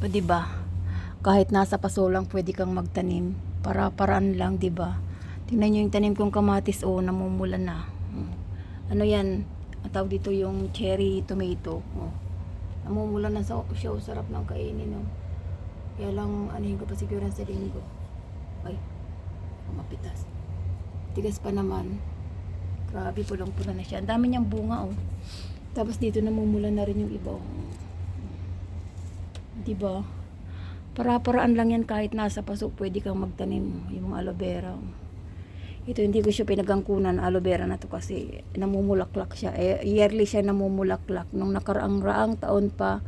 O, di ba? Kahit nasa paso lang pwede kang magtanim. Para-paraan lang, di ba? Tingnan niyo yung tanim kong kamatis, oh, namumula na. Ano yan? Ang tawag dito yung cherry tomato. Oh. Namumula na siya, oh, sarap ng kainin, oh. Kaya lang, anuhin ko pa siguro sa linggo. Ay, mapitas. Tigas pa naman. Grabe, pulang-pula na siya. Ang dami niyang bunga, oh. Tapos dito namumula na rin yung iba, oh. Diba? Para-paraan lang yan, kahit nasa paso pwede kang magtanim yung aloe vera. Ito hindi ko siya pinagangkunan aloe vera na to kasi namumulaklak siya. Yearly siya namumulaklak. Nung nakaraang taon pa,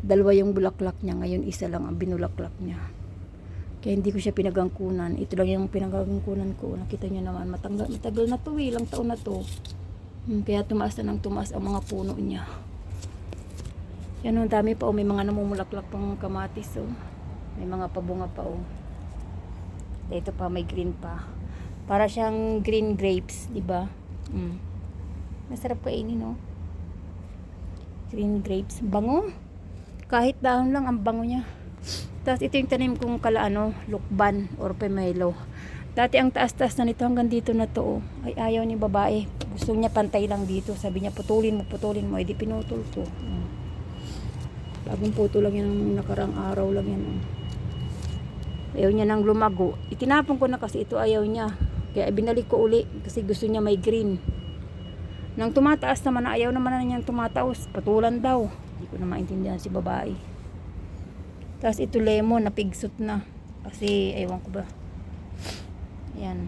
dalawa yung bulaklak niya. Ngayon isa lang ang binulaklak niya. Kaya hindi ko siya pinagangkunan. Ito lang yung pinagangkunan ko. Nakita niyo naman, matagal na to, ilang taon na to. Kaya tumaas na ng tumaas ang mga puno niya. Yan, ang dami pa, oh. May mga namumulaklak pang kamatis, oh. May mga pabunga pa, oh. Ito pa, may green pa. Para siyang green grapes, di ba? Masarap kainin, oh. Green grapes, bango. Kahit dahon lang ang bango niya. Tapos ito yung tanim kong lukban or pomelo. Dati ang taas-taas na nito hanggang dito na to, oh. Ay ayaw ni babae. Gusto niya pantay lang dito. Sabi niya putulin mo. Edi pinutol ko. Bagong puto lang yan ng nakarang araw lang yan. Ayaw niya nang lumago. Itinapon ko na kasi ito ayaw niya. Kaya binalik ko uli kasi gusto niya may green. Nang tumataas naman na ayaw naman na niyang tumataos. Patulan daw. Hindi ko na maintindihan si babae. Tapos ito lemon, napigsot na. Kasi ewan ko ba. Yan.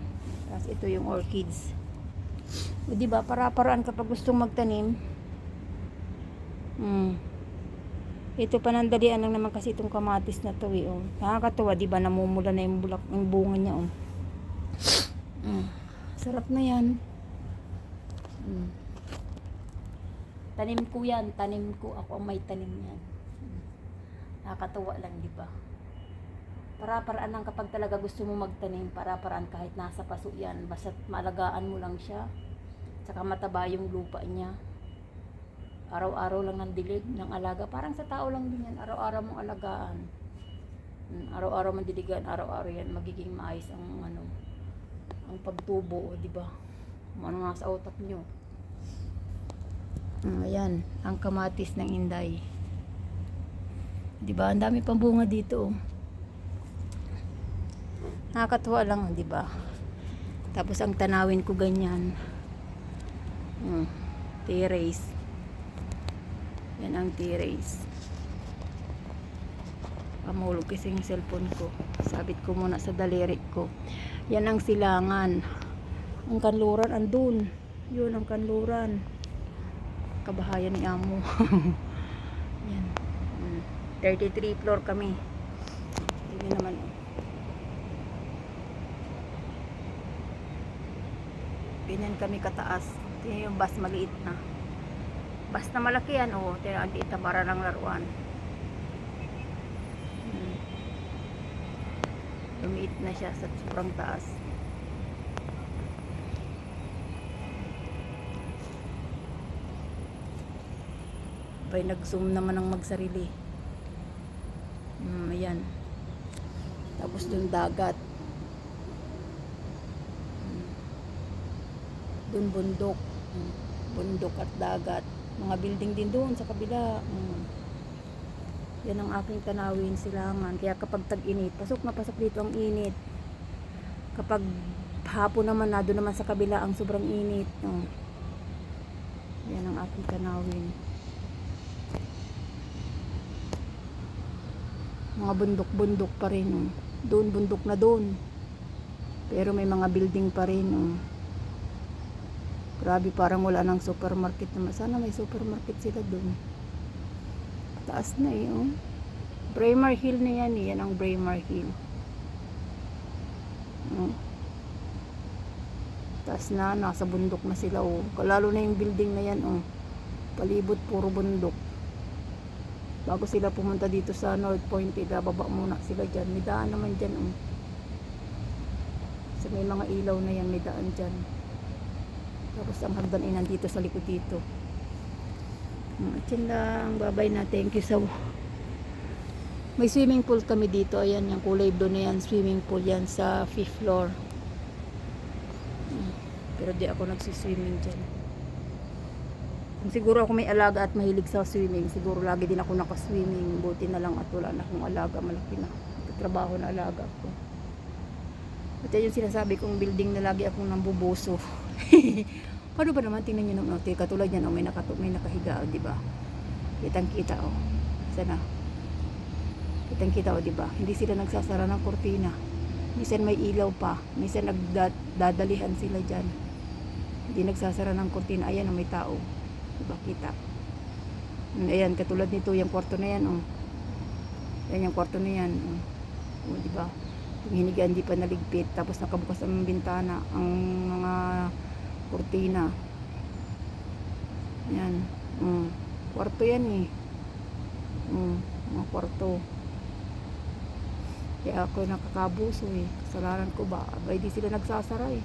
Tapos ito yung orchids. O diba, para-paraan kapag gustong magtanim. Ito panandalian lang naman kasi itong kamatis na to, oh. Nakakatuwa, di ba? Namumula na yung bunga niya, oh. Sarap na yan. Tanim ko yan. Tanim ko. Ako ang may tanim yan. Nakakatuwa lang, di ba? Para-paraan lang kapag talaga gusto mo magtanim. Para-paraan kahit nasa paso yan. Basta maalagaan mo lang siya. Saka mataba yung lupa niya. Araw-araw lang ng dilig, ng alaga. Parang sa tao lang din yan. Araw-araw mong alagaan. Araw-araw mong diligan. Araw-araw yan. Magiging maayos ang pagtubo, di ba? Ano nga sa utak nyo. Ayan, ang kamatis ng Inday. Di ba? Ang dami pang bunga dito, oh. Nakakatuwa lang, di ba? Tapos ang tanawin ko ganyan. Terrace. Yan ang terrace. Pamulog kasi yung cellphone ko. Sabit ko muna sa daliri ko. Yan ang silangan. Ang kanluran andun. Yun ang kanluran. Kabahayan ni Amo. Yan. 33 floor kami. Tingnan naman. Ganyan kami kataas. Tingnan yung bus maliit na. Basta malaki yan, oh. Tingnan dito para lang laruan. Lumiit na siya sa sobrang taas. Bay nag-zoom naman ng magsarili. Ayan. Tapos dun dagat. Dun bundok. Bundok at dagat. Mga building din doon sa kabila. Yan ang aking tanawin, silangan. Kaya kapag tag-init, pasok na pasok dito ang init. Kapag hapon naman, doon naman sa kabila ang sobrang init. Yan ang aking tanawin. Mga bundok-bundok pa rin. Doon, bundok na doon. Pero may mga building pa rin. Grabe, parang wala ng supermarket naman. Sana may supermarket sila doon. Taas na oh. Braemar Hill na yan. Yan ang Braemar Hill. Taas na, nasa bundok na sila, oh. Lalo na yung building na yan, oh. Palibot, puro bundok. Bago sila pumunta dito sa North Point, baba muna sila dyan. May daan naman dyan, oh. So, may mga ilaw na yan, may daan dyan. Tapos ang hagdan ay nandito sa likod dito. At yun lang. Bye bye na. Thank you sa May swimming pool kami dito. Ayan, yung kulay blue na yan. Swimming pool yan sa 5th floor. Pero di ako nagsiswimming dyan. Kung siguro ako may alaga at mahilig sa swimming, siguro lagi din ako nakaswimming. Buti na lang at wala na akong alaga. Malaki na. Trabaho na alaga ko. At yan yung sinasabi kong building na lagi akong nambubuso. Paano ba naman? Tingnan nyo naman. Katulad yan, may nakahiga, di ba? Kitang-kita, oh. Sana. Kitang-kita, oh, di ba? Hindi sila nagsasara ng kortina. Minsan may ilaw pa. Minsan nagdadalihan sila dyan. Hindi nagsasara ng kortina. Ayan, oh, may tao. Di ba? Kita. Ayan, katulad nito, yung kwarto na yan, oh. Ayan, yung kwarto na yan, oh. Oh, di ba? Yung hinigaan di pa naligpit. Tapos nakabukas ang bintana. Ang mga kortina. Yan. Kwarto yan eh. Mga kwarto. Kaya ako nakakabuso eh. Kasalanan ko ba? Abay di sila nagsasara eh.